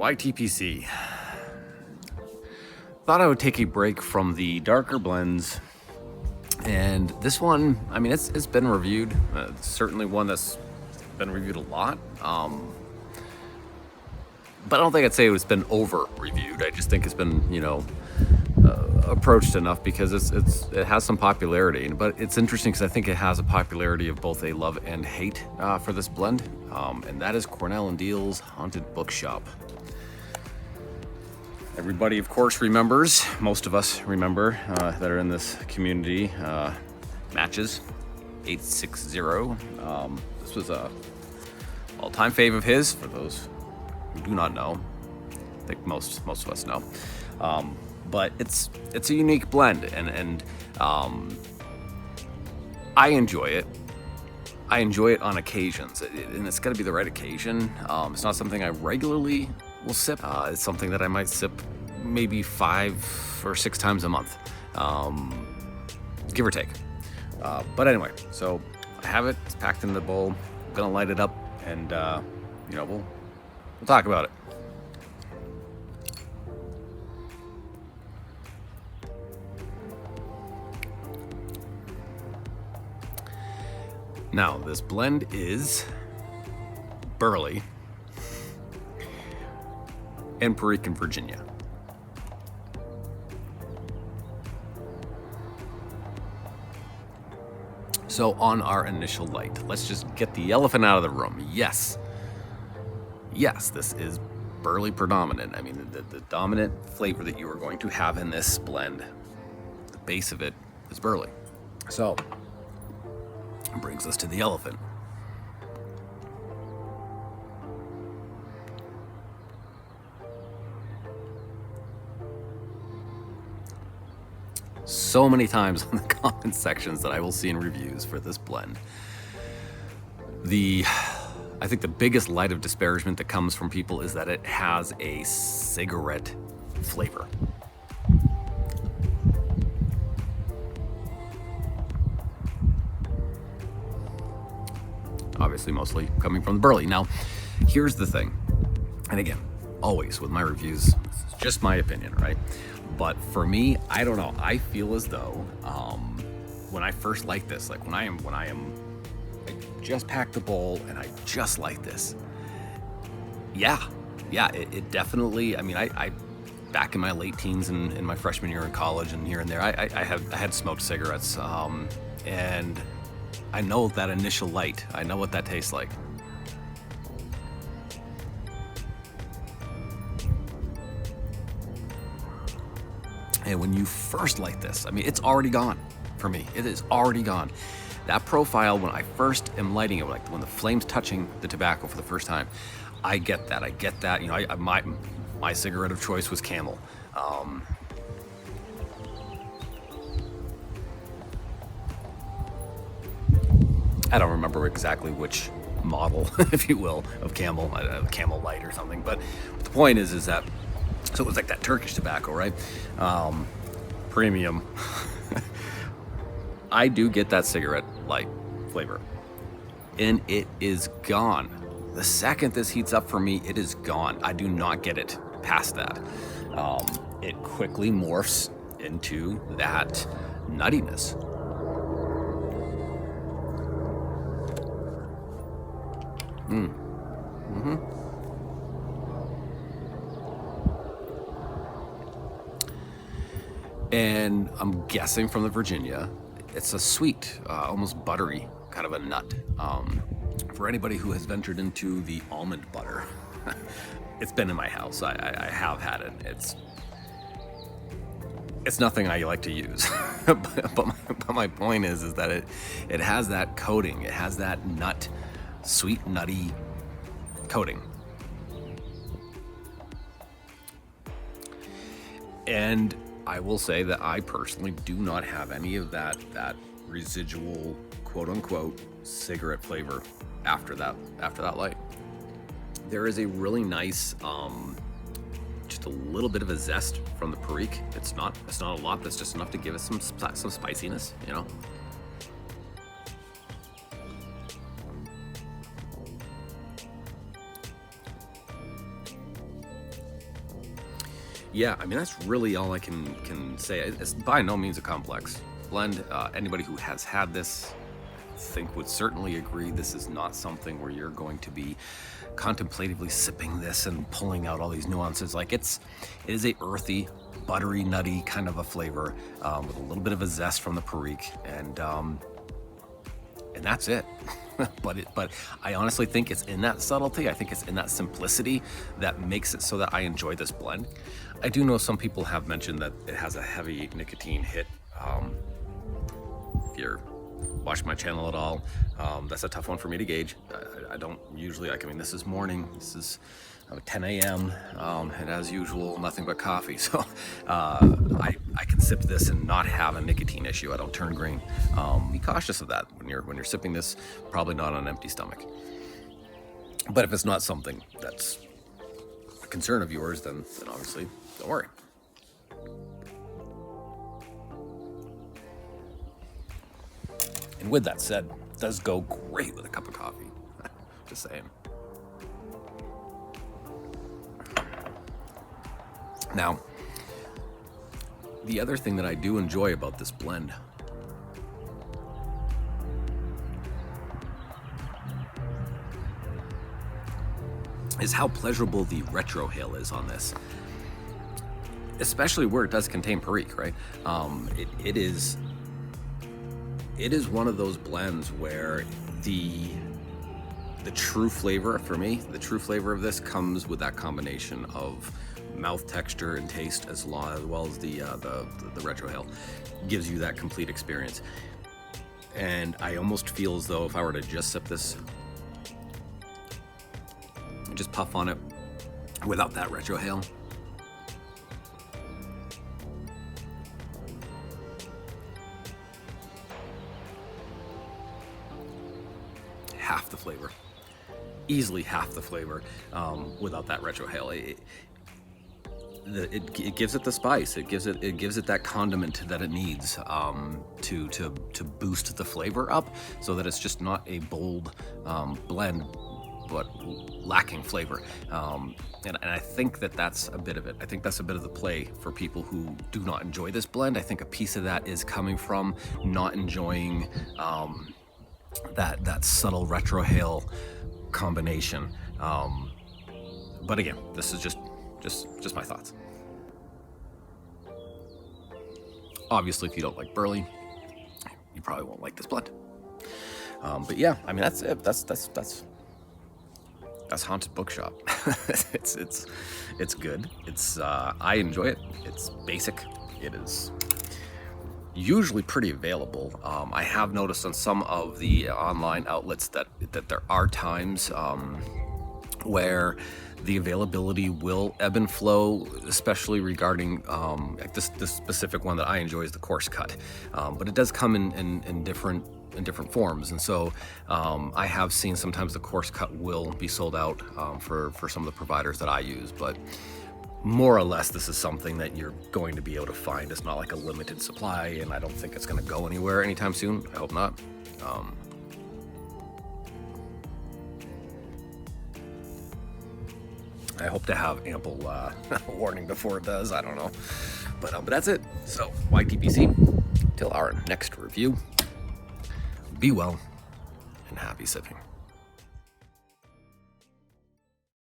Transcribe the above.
YTPC. Thought I would take a break from the darker blends, and this one, I mean, it's been reviewed. It's certainly one that's been reviewed a lot. But I don't think I'd say it's been over-reviewed. I just think it's been, approached enough because it has some popularity. But it's interesting because I think it has a popularity of both a love and hate for this blend, and that is Cornell & Deal's Haunted Bookshop. Everybody, of course, remembers, most of us remember that are in this community, Matches 860. This was a all-time fave of his, for those who do not know. I think most of us know. But it's a unique blend, and I enjoy it. I enjoy it on occasions, and it's got to be the right occasion. It's not something I regularly will sip. It's something that I might sip maybe 5 or 6 times a month, give or take. But anyway, so I have it. It's packed in the bowl. I'm gonna light it up, and we'll talk about it. Now, this blend is Burley and Perique, Virginia. So on our initial light, let's just get the elephant out of the room. Yes, this is Burley predominant. I mean, the dominant flavor that you are going to have in this blend, the base of it is Burley. So, brings us to the elephant. So many times on the comment sections that I will see in reviews for this blend, I think the biggest light of disparagement that comes from people is that it has a cigarette flavor. Obviously, mostly coming from the Burley. Now, here's the thing, and again, always with my reviews, it's just my opinion, right? But for me, I don't know. I feel as though when I first light this, like I just packed the bowl and I just light this. Yeah, it definitely. I mean, I back in my late teens and in my freshman year in college and here and there, I had smoked cigarettes, and I know that initial light. I know what that tastes like. And when you first light this, I mean, it's already gone for me. It is already gone. That profile, when I first am lighting it, like when the flame's touching the tobacco for the first time, I get that. My cigarette of choice was Camel. I don't remember exactly which model, if you will, of Camel, Camel Light or something. But the point is that, so it was like that Turkish tobacco, right? Premium. I do get that cigarette light flavor, and it is gone. The second this heats up for me, it is gone. I do not get it past that. It quickly morphs into that nuttiness. And I'm guessing from the Virginia, it's a sweet, almost buttery kind of a nut. For anybody who has ventured into the almond butter, it's been in my house. I have had it. It's nothing I like to use, but my point is that it has that coating. It has that nut, sweet nutty coating. And I will say that I personally do not have any of that residual, quote unquote, cigarette flavor after that light. There is a really nice, just a little bit of a zest from the Perique. It's not a lot. That's just enough to give it some spiciness, you know. yeah, I mean, that's really all I can say. It's by no means a complex blend. Anybody who has had this, I think, would certainly agree this is not something where you're going to be contemplatively sipping this and pulling out all these nuances. Like it is a earthy, buttery, nutty kind of a flavor, with a little bit of a zest from the Perique, and that's it. but I honestly think it's in that subtlety. I think it's in that simplicity that makes it so that I enjoy this blend. I do know some people have mentioned that it has a heavy nicotine hit. If you're watching my channel at all, that's a tough one for me to gauge. I don't usually, I mean, this is morning, this is 10 a.m. And as usual, nothing but coffee. So I can sip this and not have a nicotine issue. I don't turn green. Be cautious of that when you're sipping this. Probably not on an empty stomach. But if it's not something that's a concern of yours, then obviously don't worry. And with that said, it does go great with a cup of coffee. Just saying. Now, the other thing that I do enjoy about this blend is how pleasurable the retrohale is on this, especially where it does contain Perique, right? It is one of those blends where the true flavor, for me, the true flavor of this comes with that combination of mouth texture and taste, as well as the retrohale gives you that complete experience. And I almost feel as though if I were to just sip this, just puff on it without that retrohale, half the flavor, easily half the flavor, without that retrohale. It gives it the spice. It gives it that condiment that it needs to boost the flavor up, so that it's just not a bold blend, but lacking flavor. And I think that's a bit of it. I think that's a bit of the play for people who do not enjoy this blend. I think a piece of that is coming from not enjoying that subtle retrohale combination. But again, this is just my thoughts. Obviously, if you don't like burley, you probably won't like this blend. But yeah, I mean, that's it. That's Haunted Bookshop. It's good. I enjoy it. It's basic. It is usually pretty available. I have noticed on some of the online outlets that there are times where the availability will ebb and flow, especially regarding like this specific one that I enjoy is the coarse cut, but it does come in different forms, and so I have seen sometimes the coarse cut will be sold out for some of the providers that I use, but more or less this is something that you're going to be able to find. It's not like a limited supply, and I don't think it's going to go anywhere anytime soon. I hope not. I hope to have ample warning before it does. I don't know, but that's it. So YTPC, till our next review. Be well and happy sipping.